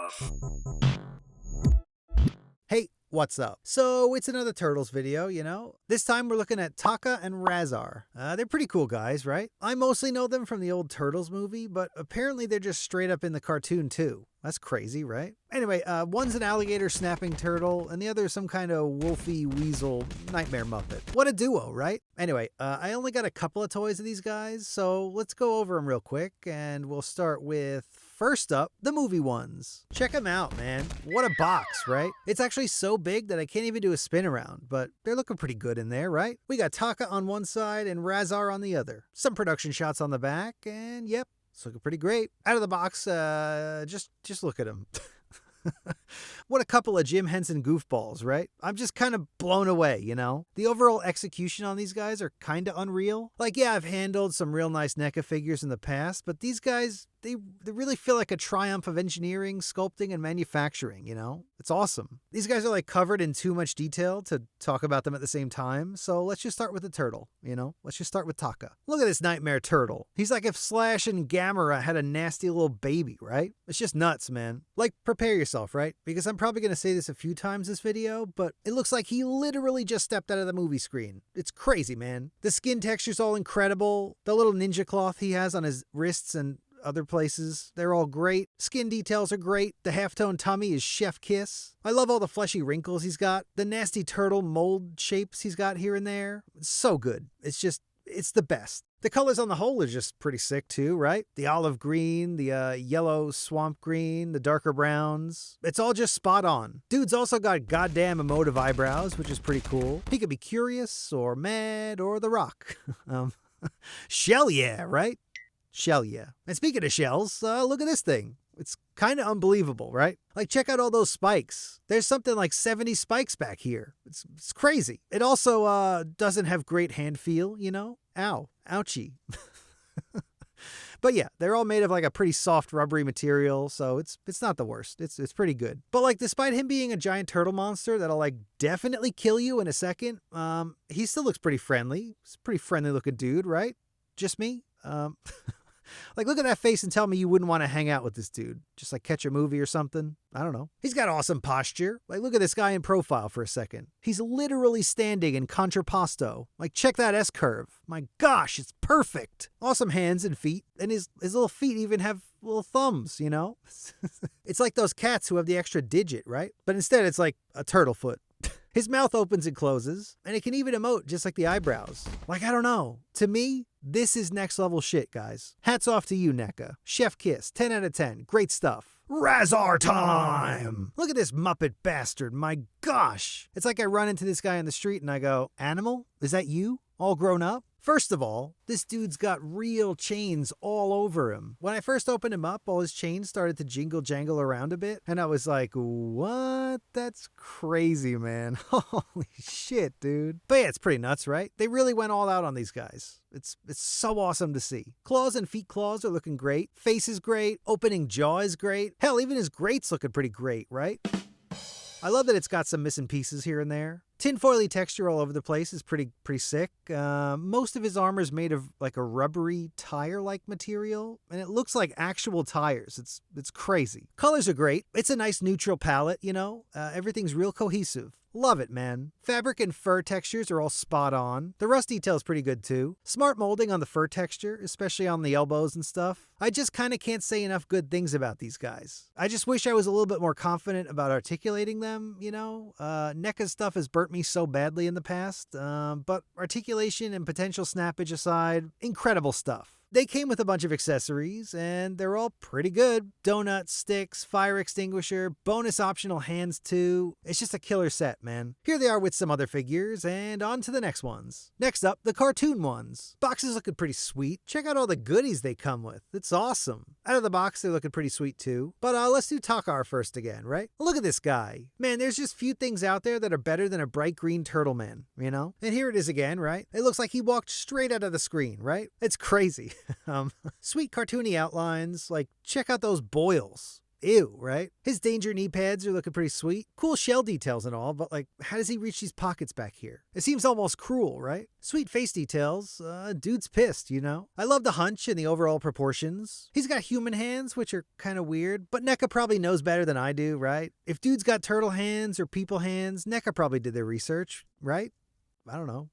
Nistuff. Hey, what's up? So it's another Turtles video, you know? This time we're looking at Tokka and Rahzar. They're pretty cool guys, right? I mostly know them from the old Turtles movie, but apparently they're just straight up in the cartoon too. That's crazy, right? Anyway, one's an alligator snapping turtle, and the other is some kind of wolfy weasel nightmare muppet. What a duo, right? Anyway, I only got a couple of toys of these guys, so let's go over them real quick, and we'll start with, first up, the movie ones. Check them out, man. What a box, right? It's actually so big that I can't even do a spin around, but they're looking pretty good in there, right? We got Tokka on one side and Rahzar on the other. Some production shots on the back, and yep, it's looking pretty great. Out of the box, just look at him. What a couple of Jim Henson goofballs, right? I'm just kind of blown away, you know? The overall execution on these guys are kind of unreal. Like, yeah, I've handled some real nice NECA figures in the past, but these guys, they really feel like a triumph of engineering, sculpting, and manufacturing, you know? It's awesome. These guys are like covered in too much detail to talk about them at the same time, so let's just start with the turtle, you know? Let's just start with Tokka. Look at this nightmare turtle. He's like if Slash and Gamera had a nasty little baby, right? It's just nuts, man. Like, prepare yourself, right? Because I'm probably going to say this a few times this video, but it looks like he literally just stepped out of the movie screen. It's crazy, man. The skin texture's all incredible. The little ninja cloth he has on his wrists and other places, they're all great. Skin details are great. The halftone tummy is chef kiss. I love all the fleshy wrinkles he's got. The nasty turtle mold shapes he's got here and there. It's so good. It's the best. The colors on the whole are just pretty sick too, right? The olive green, the yellow swamp green, the darker browns. It's all just spot on. Dude's also got goddamn emotive eyebrows, which is pretty cool. He could be curious or mad or the rock. Shell yeah, right? Shell yeah. And speaking of shells, look at this thing. It's kind of unbelievable, right? Like, check out all those spikes. There's something like 70 spikes back here. It's crazy. It also doesn't have great hand feel, you know? Ow. Ouchie. But yeah, they're all made of like a pretty soft rubbery material, so it's not the worst. It's pretty good. But like, despite him being a giant turtle monster that'll like definitely kill you in a second, he still looks pretty friendly. He's a pretty friendly looking dude, right? Just me? Like, look at that face and tell me you wouldn't want to hang out with this dude. Just like catch a movie or something. I don't know. He's got awesome posture. Like, look at this guy in profile for a second. He's literally standing in contrapposto. Like, check that S-curve. My gosh, it's perfect. Awesome hands and feet. And his little feet even have little thumbs, you know? It's like those cats who have the extra digit, right? But instead, it's like a turtle foot. His mouth opens and closes, and it can even emote just like the eyebrows. Like, I don't know. To me, this is next level shit, guys. Hats off to you, NECA. Chef kiss, 10 out of 10. Great stuff. Rahzar time! Look at this Muppet bastard, my gosh! It's like I run into this guy on the street and I go, Animal? Is that you? All grown up? First of all, this dude's got real chains all over him. When I first opened him up, all his chains started to jingle jangle around a bit, and I was like, what? That's crazy, man. Holy shit, dude. But yeah, it's pretty nuts, right? They really went all out on these guys. It's so awesome to see. Claws and feet claws are looking great. Face is great. Opening jaw is great. Hell, even his grate's looking pretty great, right? I love that it's got some missing pieces here and there. Tinfoily texture all over the place is pretty sick. Most of his armor is made of like a rubbery tire-like material, and it looks like actual tires. It's crazy. Colors are great. It's a nice neutral palette, you know? Everything's real cohesive. Love it, man. Fabric and fur textures are all spot on. The rust detail's pretty good too. Smart molding on the fur texture, especially on the elbows and stuff. I just kind of can't say enough good things about these guys. I just wish I was a little bit more confident about articulating them, you know? NECA stuff has burnt me so badly in the past, but articulation and potential snappage aside, incredible stuff. They came with a bunch of accessories, and they're all pretty good. Donuts, sticks, fire extinguisher, bonus optional hands too. It's just a killer set, man. Here they are with some other figures, and on to the next ones. Next up, the cartoon ones. Boxes looking pretty sweet. Check out all the goodies they come with. It's awesome. Out of the box, they're looking pretty sweet too. But let's do Tokka first again, right? Look at this guy. Man, there's just few things out there that are better than a bright green turtle man, you know? And here it is again, right? It looks like he walked straight out of the screen, right? It's crazy. Sweet cartoony outlines, like check out those boils. ew, right? His danger knee pads are looking pretty sweet. Cool shell details and all, but like, how does he reach these pockets back here? It seems almost cruel, right? Sweet face details. Dude's pissed, you know? I love the hunch and the overall proportions. He's got human hands, which are kind of weird, but NECA probably knows better than I do, right? If dude's got turtle hands or people hands, NECA probably did their research, right? I don't know.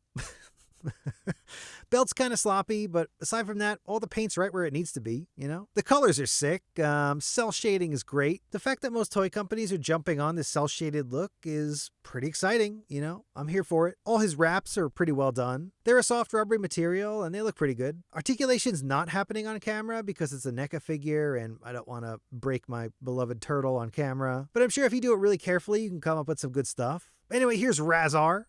Belt's kind of sloppy, but aside from that, all the paint's right where it needs to be, you know? The colors are sick. Cell shading is great. The fact that most toy companies are jumping on this cell shaded look is pretty exciting, you know? I'm here for it. All his wraps are pretty well done. They're a soft rubbery material and they look pretty good. Articulation's not happening on camera because it's a NECA figure and I don't want to break my beloved turtle on camera. But I'm sure if you do it really carefully, you can come up with some good stuff. Anyway, here's Rahzar.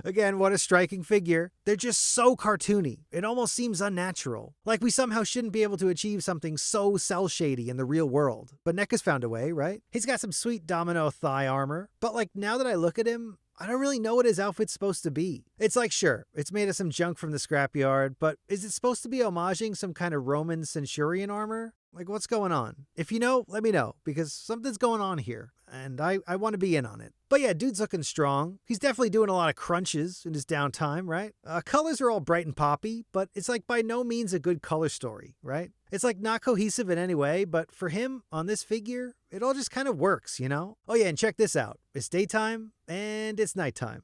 Again, what a striking figure. They're just so cartoony. It almost seems unnatural. Like we somehow shouldn't be able to achieve something so cell shady in the real world. But NECA's found a way, right? He's got some sweet domino thigh armor. But like now that I look at him, I don't really know what his outfit's supposed to be. It's like, sure, it's made of some junk from the scrapyard, but is it supposed to be homaging some kind of Roman centurion armor? Like, what's going on? If you know, let me know, because something's going on here, and I want to be in on it. But yeah, dude's looking strong. He's definitely doing a lot of crunches in his downtime, right? Colors are all bright and poppy, but it's like by no means a good color story, right? It's like not cohesive in any way, but for him, on this figure, it all just kind of works, you know? Oh yeah, and check this out. It's daytime, and it's nighttime.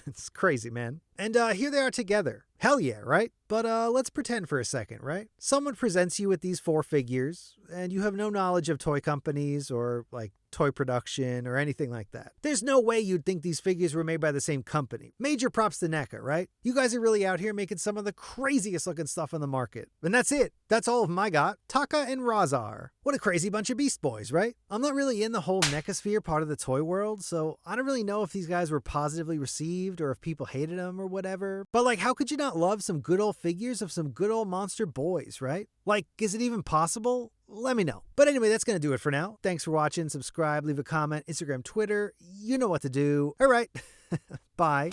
It's crazy, man. And here they are together. Hell yeah, right? But let's pretend for a second, right? Someone presents you with these 4 figures, and you have no knowledge of toy companies or like toy production or anything like that. There's no way you'd think these figures were made by the same company. Major props to NECA, right? You guys are really out here making some of the craziest looking stuff on the market. And that's it. That's all of them I got. Tokka and Rahzar. What a crazy bunch of beast boys, right? I'm not really in the whole NECA sphere part of the toy world, so I don't really know if these guys were positively received or if people hated them or whatever. But like, how could you not love some good old figures of some good old monster boys, right? Like, is it even possible? Let me know. But anyway, that's going to do it for now. Thanks for watching. Subscribe, leave a comment, Instagram, Twitter. You know what to do. All right. Bye.